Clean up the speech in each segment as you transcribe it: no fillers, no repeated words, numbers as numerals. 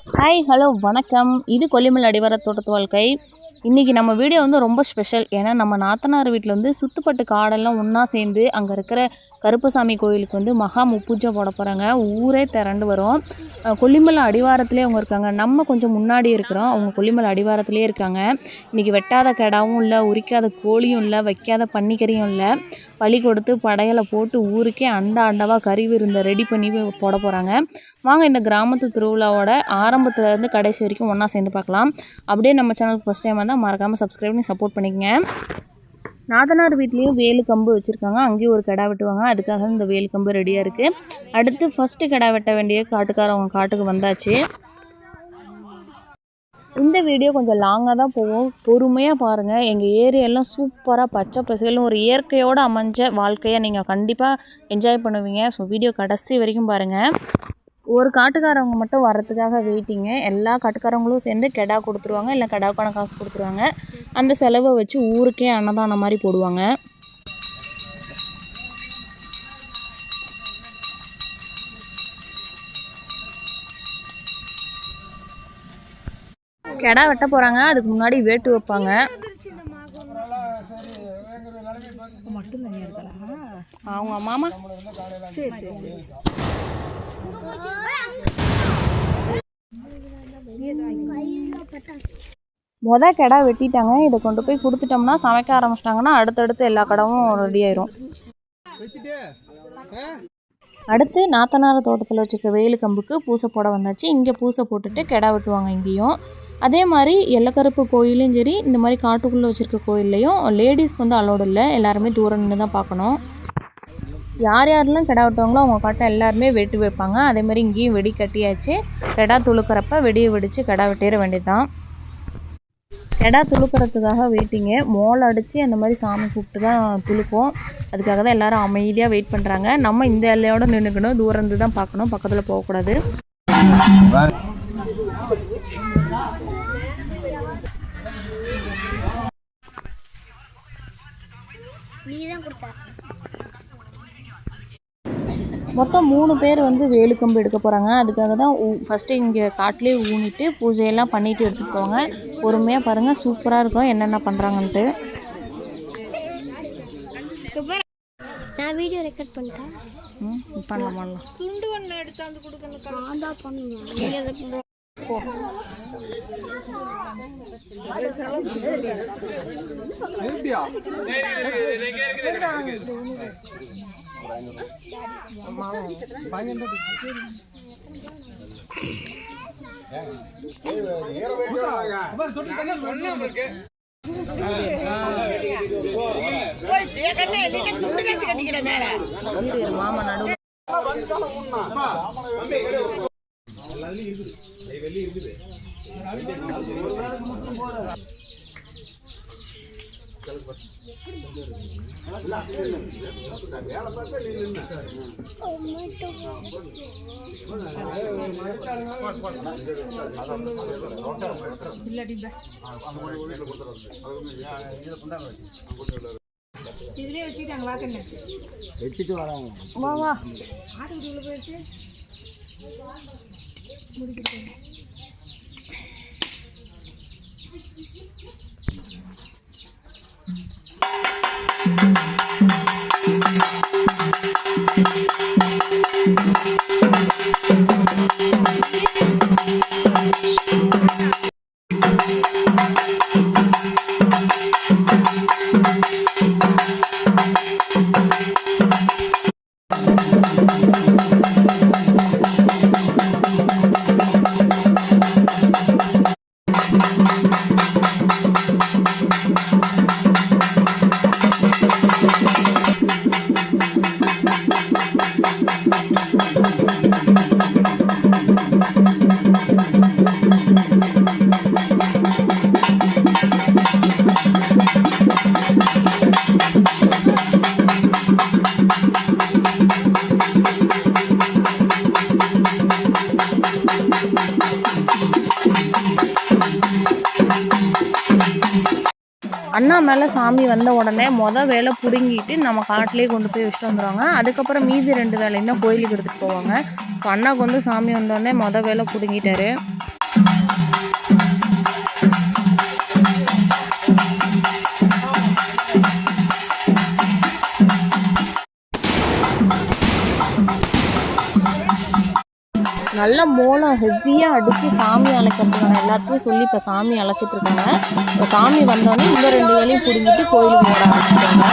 Hi hello வணக்கம். இது கொல்லிமலை அடிவார தோட்டத்து வாழ்க்கை. இன்றைக்கி நம்ம வீடியோ வந்து ரொம்ப ஸ்பெஷல். ஏன்னா நம்ம நாத்தனார் வீட்டில் வந்து சுற்றுப்பட்டு காடெல்லாம் ஒன்றா சேர்ந்து அங்கே இருக்கிற கருப்பசாமி கோயிலுக்கு வந்து மகா முப்பூஜை போட போகிறாங்க. ஊரே திரண்டு வரும். கொல்லிமலை அடிவாரத்துலேயே அவங்க இருக்காங்க. நம்ம கொஞ்சம் முன்னாடி இருக்கிறோம், அவங்க கொல்லிமலை அடிவாரத்துலேயே இருக்காங்க. இன்றைக்கி வெட்டாத கிடாவும் இல்லை, உரிக்காத கோழியும் இல்லை, வைக்காத பன்னிக்கறியும் இல்லை. பழி கொடுத்து படையலை போட்டு ஊருக்கே அண்டாவாக கறி விருந்தை ரெடி பண்ணி போட போகிறாங்க. வாங்க இந்த கிராமத்து திருவிழாவோட ஆரம்பத்துலேருந்து கடைசி வரைக்கும் ஒன்றா சேர்ந்து பார்க்கலாம். அப்படியே நம்ம சேனலுக்கு ஃபஸ்ட் டைம் வந்தால் மறக்காமல் சப்ஸ்கிரைப் பண்ணி சப்போர்ட் பண்ணிக்கங்க. நாதனார் வீட்லேயும் வேலு கம்பு வச்சுருக்காங்க. அங்கேயும் ஒரு கிடா வெட்டுவாங்க. அதுக்காக இந்த வேலு கம்பு ரெடியாக இருக்குது. அடுத்து ஃபஸ்ட்டு கிடா வெட்ட வேண்டிய காட்டுக்காரவங்க காட்டுக்கு வந்தாச்சு. இந்த வீடியோ கொஞ்சம் லாங்காக தான் போகும், பொறுமையாக பாருங்கள். எங்கள் ஏரியாலாம் சூப்பராக பச்சை பசங்களும் ஒரு இயற்கையோடு அமைஞ்ச வாழ்க்கையை நீங்கள் கண்டிப்பாக என்ஜாய் பண்ணுவீங்க. ஸோ வீடியோ கடைசி வரைக்கும் பாருங்கள். ஒரு காட்டுக்காரவங்க மட்டும் வர்றதுக்காக வெயிட்டிங்க. எல்லா காட்டுக்காரவங்களும் சேர்ந்து கெடா கொடுத்துருவாங்க, இல்லை கெடாவுக்கான காசு கொடுத்துருவாங்க. அந்த செலவை வச்சு ஊருக்கே அன்னதானம் மாதிரி போடுவாங்க. கெடா வெட்ட போகிறாங்க. அதுக்கு முன்னாடி வேட்டு வைப்பாங்க. அவங்க மாமா சரி சரி கெடா வெட்டிட்டாங்க. இதை கொண்டு போய் கொடுத்துட்டோம்னா சமைக்க ஆரம்பிச்சிட்டாங்கன்னா அடுத்தடுத்து எல்லா கடாவும் ரெடி ஆயிரும். அடுத்து நாத்தனார் தோட்டத்தில் வச்சுருக்க வேலு கம்புக்கு பூசை போட வந்தாச்சு. இங்கே பூசை போட்டுட்டு கெடா வெட்டுவாங்க. இங்கேயும் அதே மாதிரி எல்லக்கருப்பு கோயிலையும் சரி, இந்த மாதிரி காட்டுக்குள்ளே வச்சுருக்க கோயில்லையும் லேடிஸ்க்கு வந்து அலோடு இல்லை. எல்லாருமே தூரம் நின்று தான் பார்க்கணும். யார் யாரெல்லாம் கெடா வெட்டுவாங்களோ அவங்க காட்டை எல்லாருமே வெட்டி வைப்பாங்க. அதே மாதிரி இங்கேயும் வெடி கட்டியாச்சு. கெடா துளுக்கிறப்ப வெடியை வெடித்து கெடா வெட்டிட வேண்டியது தான். கெடா துளுக்கிறதுக்காக வெயிட்டிங்க. மோளை அடித்து அந்த மாதிரி சாமி கூப்பிட்டு தான் துளுப்போம். அதுக்காக தான் எல்லோரும் அமைதியாக வெயிட் பண்ணுறாங்க. நம்ம இந்த எல்லையோடு நின்றுக்கணும், தூரம் இருந்து தான் பார்க்கணும், பக்கத்தில் போகக்கூடாது. மொத்தம் 3 பேர் வந்து வேலு கம்பு எடுக்க போகிறாங்க. அதுக்காக தான் ஃபஸ்ட்டு இங்கே காட்டிலே ஊனிட்டு பூஜையெல்லாம் பண்ணிவிட்டு எடுத்துகிட்டு போவாங்க. பொறுமையாக பாருங்கள், சூப்பராக இருக்கும் என்னென்ன பண்ணுறாங்கன்ட்டு. நான் வீடியோ ரெக்கார்ட் பண்ணிட்டேன். பண்ணலாம் துண்டு ஒன்று எடுத்தாந்து கொடுக்கணும். பண்ணுங்க மாமா நடுவு இதுலயே வச்சுட்டாங்க. வாக்கண்ணே வச்சுட்டு வராங்க. வா வா ஆடு உள்ள போயிடுச்சு. முடிக்கிட்டு அண்ணா மேலே சாமி வந்த உடனே வேலை பிடுங்கிட்டு நம்ம காட்டிலே கொண்டு போய் வச்சுட்டு வந்துடுவாங்க. அதுக்கப்புறம் மீதி 2 வேலையும் தான் கோயிலுக்கு எடுத்துகிட்டு போவாங்க. ஸோ அண்ணாவுக்கு வந்து சாமி வந்தோடனே வேலை பிடுங்கிட்டாரு. நல்ல மோளம் ஹெவியாக அடித்து சாமி அழைக்கிறதுக்கான எல்லாத்தையும் சொல்லி இப்போ சாமி அழைச்சிட்டு இருக்காங்க. இப்போ சாமி வந்தோடனே இந்த 2 வேலையும் பிடிங்கிட்டு கோயிலுக்கு ஓட ஆரம்பிச்சிட்டாங்க.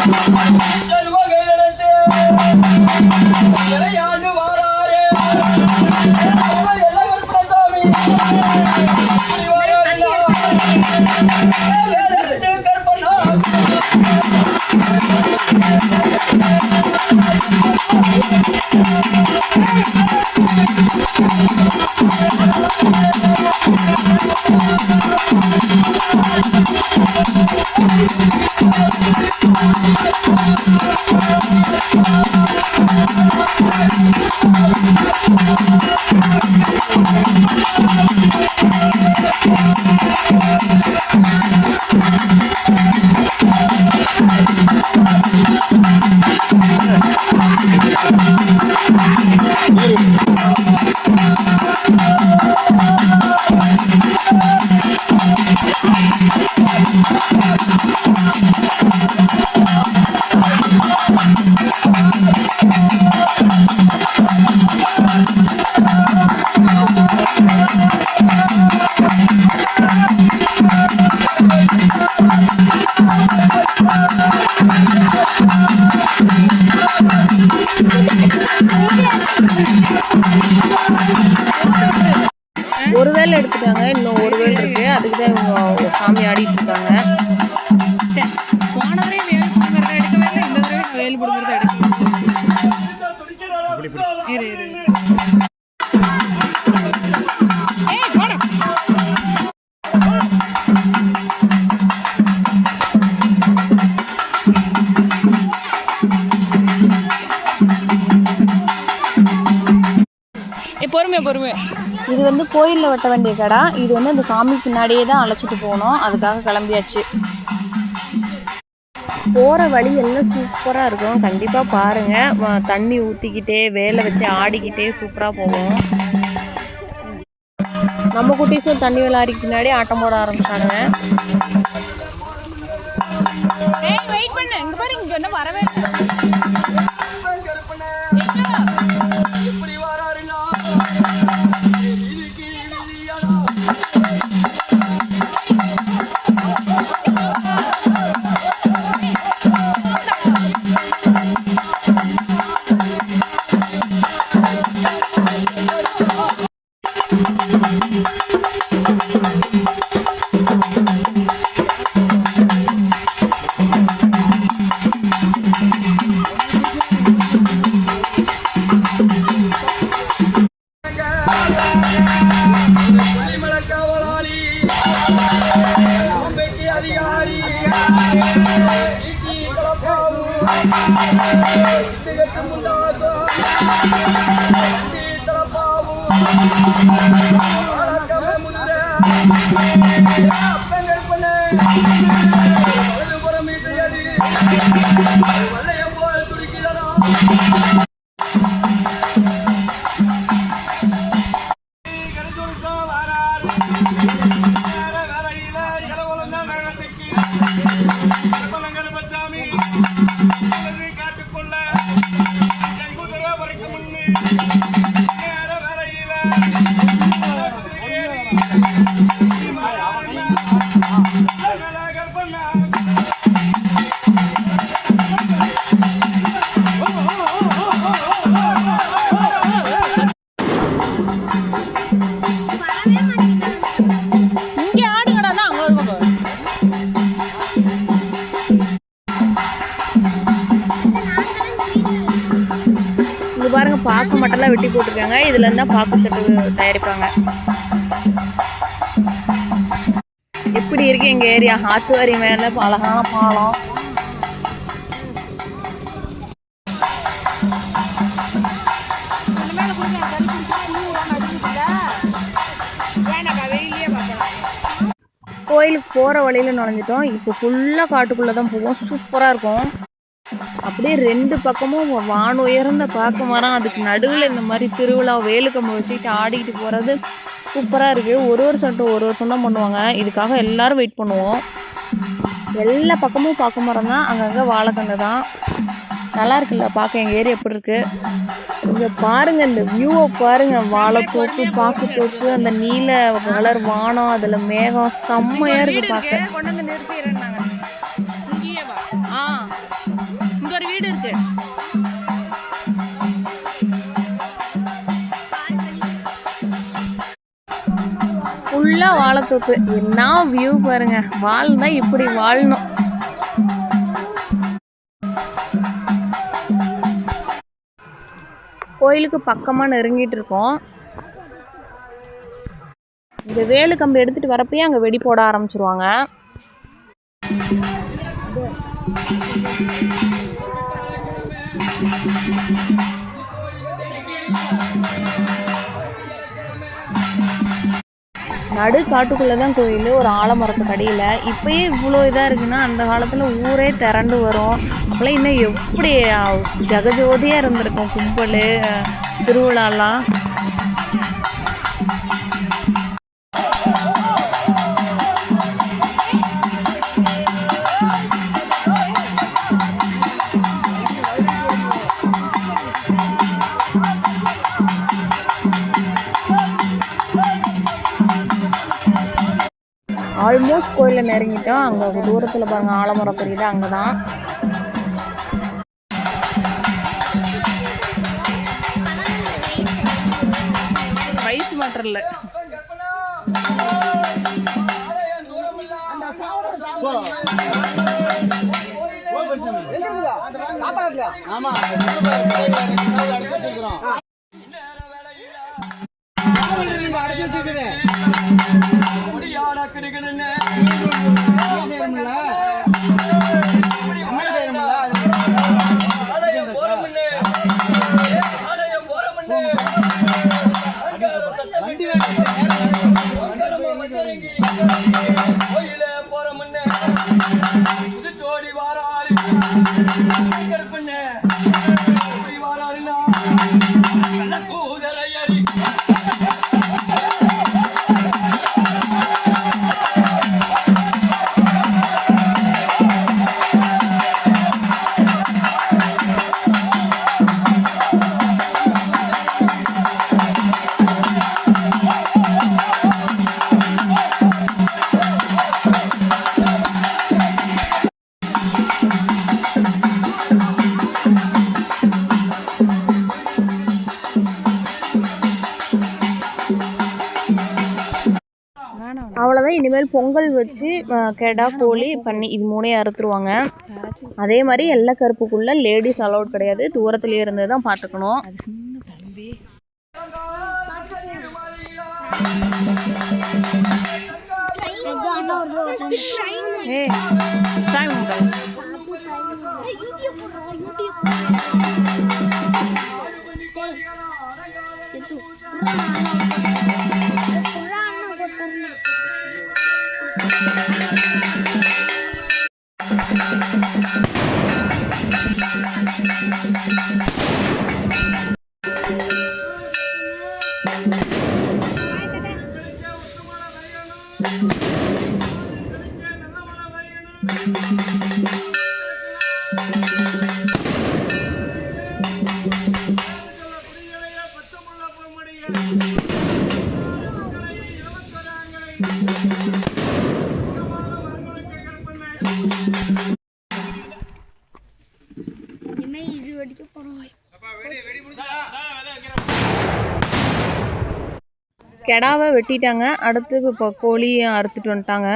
ஒரு வேலை எடுத்துட்டாங்க, இன்னும் ஒரு வேலை இருக்கு. அதுக்கு தான் இவங்க சாமி ஆடிட்டு இருக்காங்க. போன தடவை வேல் பிடுங்கிறத எடுக்கவே இல்லை, இந்த தடவை வேல் பிடுங்கிறத எடுக்க. பொறுமையா இது வந்து கோயிலில் வெட்ட வேண்டிய கடை. இது வந்து அந்த சாமி பின்னாடியே தான் அழைச்சிட்டு போகணும். அதுக்காக கிளம்பியாச்சு. போகிற வழி எல்லாம் சூப்பராக இருக்கும். கண்டிப்பாக பாருங்கள். தண்ணி ஊற்றிக்கிட்டே வேலை வச்சு ஆடிக்கிட்டே சூப்பராக போகும். நம்ம குட்டீஸும் தண்ணி விளையாடிக்கு பின்னாடி ஆட்டம் போட ஆரம்பிச்சானுங்க. வெயிட் பண்ணு, இங்க பாரு, இங்க என்ன வரவே பாருங்க, பாக்கு மட்டெல்லாம் வெட்டி போட்டிருக்காங்க. இதுல இருந்தா பாக்குத்தட்டு தயாரிப்பாங்க. எப்படி இருக்கு எங்க ஏரியா? ஆத்துவாரி மேல அழகான பாலம். கோயிலுக்கு போற வழியில நுழைஞ்சிட்டோம். இப்போ ஃபுல்லா காட்டுக்குள்ளதான் போவோம். சூப்பரா இருக்கும். அப்படியே 2 பக்கமும் வான் உயர்ந்த பாக்கு மரம், அதுக்கு நடுவில் இந்த மாதிரி திருவிழா வேலுக்கம்பு வச்சுக்கிட்டு ஆடிக்கிட்டு போகிறது சூப்பராக இருக்குது. ஒரு வருஷம் டு ஒரு வருஷம் தான் பண்ணுவாங்க. இதுக்காக எல்லோரும் வெயிட் பண்ணுவோம். எல்லா பக்கமும் பார்க்க மரம் தான், அங்கங்கே வாழைக்கன்று தான். நல்லா இருக்குல்ல பார்க்க எங்கள் ஏரியா எப்படி இருக்குது. இங்கே பாருங்கள், இந்த வியூவை பாருங்கள். வாழைத்தோப்பு, பாக்குத்தோப்பு, அந்த நீல கலர் வானம், அதில் மேகம் செம்மையாக இருக்குது பார்க்க. கொண்டு வந்து நிறுத்திடுறாங்க. இங்கேயே வா. இங்கே ஒரு வீடு இருக்குது. ஃபுல்லாக வாழைத்தோப்பு. என்ன வியூ பாருங்க. வாழ்ந்தா இப்படி வாழணும். கோயிலுக்கு பக்கமாக நெருங்கிட்டு இருக்கோம். இந்த வேலு கம்பு எடுத்துகிட்டு வரப்பயே அங்கே வெடி போட ஆரம்பிச்சிருவாங்க. நடு காட்டுக்குள்ளே தான் கோயில், ஒரு ஆலமரத்துக்கு அடியில். இப்போயே இவ்வளோ இதாக இருக்குன்னா அந்த காலத்தில் ஊரே திரண்டு வரும். அப்போல்லாம் இன்னும் எப்படி ஜெகஜோதியாக இருந்திருக்கும் கும்பல், திருவிழாலாம். ஆல்மோஸ்ட் கோயிலில் நெருங்கிட்டோம். அங்கே தூரத்தில் பாருங்கள் ஆலமரம் தெரியுது, அங்கே தான். ரைஸ் மேட்டர் இல்லை. அவ்வளோதான். இனிமேல் பொங்கல் வச்சு கெடா, கோழி, பன்னி இது மூணையும் அறுத்துருவாங்க. அதே மாதிரி எல்லா கருப்புக்குள்ளே லேடிஸ் அலௌட் கிடையாது. தூரத்துலேயே இருந்து தான் பார்த்துக்கணும். கெடாவை வெட்டிட்டாங்க. அடுத்து இப்போ கோழியை அறுத்துட்டு வந்துட்டாங்க.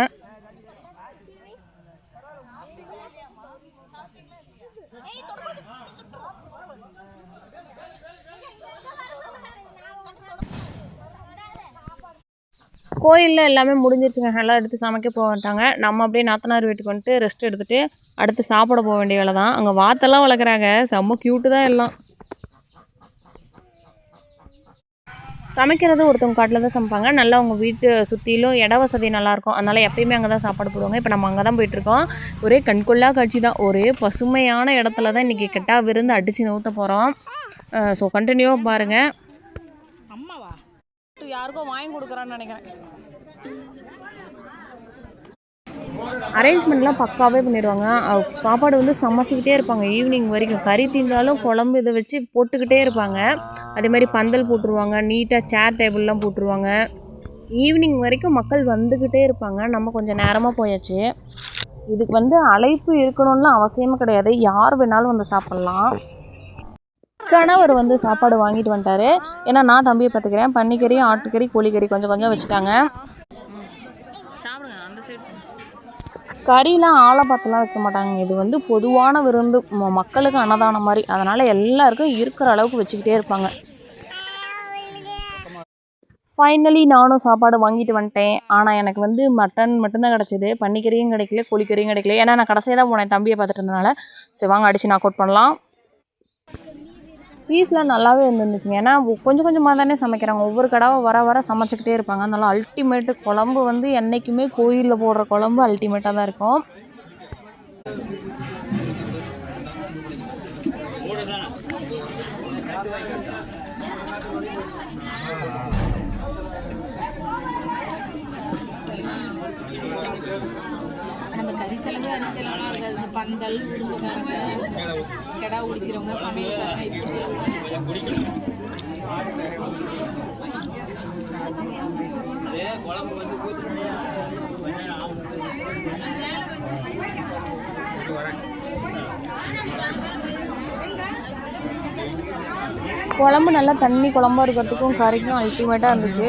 கோயிலில் எல்லாமே முடிஞ்சிருச்சுங்க. எல்லாம் எடுத்து சமைக்க போட்டாங்க. நம்ம அப்படியே நாத்தனார் வீட்டுக்கு வந்துட்டு ரெஸ்ட் எடுத்துகிட்டு அடுத்து சாப்பிட போக வேண்டிய வேலை தான். அங்கே வாத்தெல்லாம் வளர்க்குறாங்க. செம்ம க்யூட்டு தான் எல்லாம். சமைக்கிறது ஒருத்தவங்க காட்டில் தான் சமைப்பாங்க. நல்லா அவங்க வீட்டு சுற்றிலும் இட வசதி நல்லாயிருக்கும். அதனால் எப்பயுமே அங்கே தான் சாப்பாடு போடுவாங்க. இப்போ நம்ம அங்கே தான் போயிட்டுருக்கோம். ஒரே கண்கொள்ளா காட்சி தான். ஒரே பசுமையான இடத்துல தான் இன்றைக்கி கெட்டா விருந்து அடித்து நூற்ற போகிறோம். ஸோ கண்டினியூவாக பாருங்கள். யாருக்கோ வாங்கி கொடுக்குறான்னு நினைக்கிறேன். அரேஞ்ச்மெண்ட்லாம் பக்காவே பண்ணிடுவாங்க. சாப்பாடு வந்து சமைச்சிக்கிட்டே இருப்பாங்க ஈவினிங் வரைக்கும். கறி தீர்ந்தாலும் குழம்பு இதை வச்சு போட்டுக்கிட்டே இருப்பாங்க. அதே மாதிரி பந்தல் போட்டுருவாங்க, நீட்டாக சேர் டேபிள்லாம் போட்டுருவாங்க. ஈவினிங் வரைக்கும் மக்கள் வந்துக்கிட்டே இருப்பாங்க. நம்ம கொஞ்சம் நேரமாக போயாச்சு. இதுக்கு வந்து அழைப்பு இருக்கணும்லாம் அவசியமே கிடையாது, யார் வேணாலும் வந்து சாப்பிட்லாம். கணவர் வந்து சாப்பாடு வாங்கிட்டு வந்துட்டாரு. ஏன்னா நான் தம்பியை பார்த்துக்கிறேன். பன்னிக்கறி, ஆட்டுக்கறி, கோழிக்கறி கொஞ்சம் கொஞ்சம் வச்சுட்டாங்க. கறிலாம் ஆளை பார்த்துலாம் வைக்க மாட்டாங்க. இது வந்து பொதுவான விருந்து, மக்களுக்கு அன்னதானம் மாதிரி. அதனால் எல்லாருக்கும் இருக்கிற அளவுக்கு வச்சுக்கிட்டே இருப்பாங்க. ஃபைனலி நானும் சாப்பாடு வாங்கிட்டு வந்துட்டேன். ஆனால் எனக்கு வந்து மட்டன் மட்டும்தான் கிடச்சிது. பன்னிக்கறியும் கிடைக்கல, கோழிக்கறியும் கிடைக்கல. ஏன்னா நான் கடைசியாக தான் போனேன் தம்பியை பார்த்துட்டு இருந்தனால. சரி வாங்க அடித்து நாக் அவுட் பண்ணலாம். பீஸ்லாம் நல்லாவே இருந்துச்சுங்க. ஏன்னா கொஞ்சம் கொஞ்சமாக தானே சமைக்கிறாங்க. ஒவ்வொரு கடாவை வர வர சமைச்சிக்கிட்டே இருப்பாங்க. அதனால அல்டிமேட்டு குழம்பு வந்து என்றைக்குமே கோயிலில் போடுற குழம்பு அல்டிமேட்டாக தான் இருக்கும். அந்த கறி செலவு அரிசியெல்லாம் இருக்காது. பந்தல், விரும்புகாரங்க, கெடா உடிக்கிறவங்க, சமையல்காரங்க குழம்பு நல்லா தண்ணி குழம்பா இருக்கிறதுக்கும் கறிக்கும் அல்டிமேட்டாக இருந்துச்சு.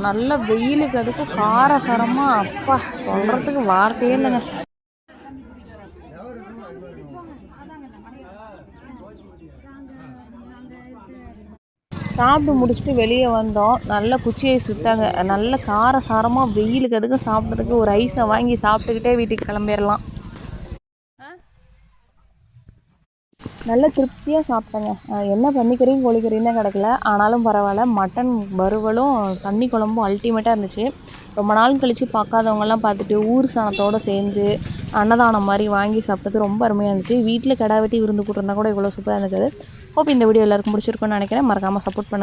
நல்ல வெயிலுக்கு அதுக்கும் காரசாரமாக அப்பா சொல்கிறதுக்கு வார்த்தையே இல்லைங்க. சாப்பிட்டு முடிச்சுட்டு வெளியே வந்தோம். நல்ல குச்சியை சுட்டாங்க. நல்ல காரசாரமாக வெயிலுக்கு அதுக்கும் சாப்பிட்றதுக்கு ஒரு ஐஸை வாங்கி சாப்பிட்டுக்கிட்டே வீட்டுக்கு கிளம்பிடலாம். நல்ல திருப்தியாக சாப்பிட்டேங்க. என்ன பன்னிக்கறியும் கோழிக்கறியும் தான் கிடைக்கல, ஆனாலும் பரவாயில்ல. மட்டன் வறுவலும் தண்ணி குழம்பும் அல்டிமேட்டாக இருந்துச்சு. ரொம்ப நாள் கழித்து பார்க்காதவங்கெல்லாம் பார்த்துட்டு ஊர் சாணத்தோடு சேர்ந்து அன்னதானம் மாதிரி வாங்கி சாப்பிட்டது ரொம்ப அருமையாக இருந்துச்சு. வீட்டில் கிடா வெட்டி விருந்து போட்டிருந்தா கூட இவ்வளோ சூப்பராக இருந்தது. ஹோப் இந்த வீடியோ எல்லாருக்கும் பிடிச்சிருக்குன்னு நினைக்கிறேன். மறக்காமல் சப்போர்ட் பண்ணுங்கள்.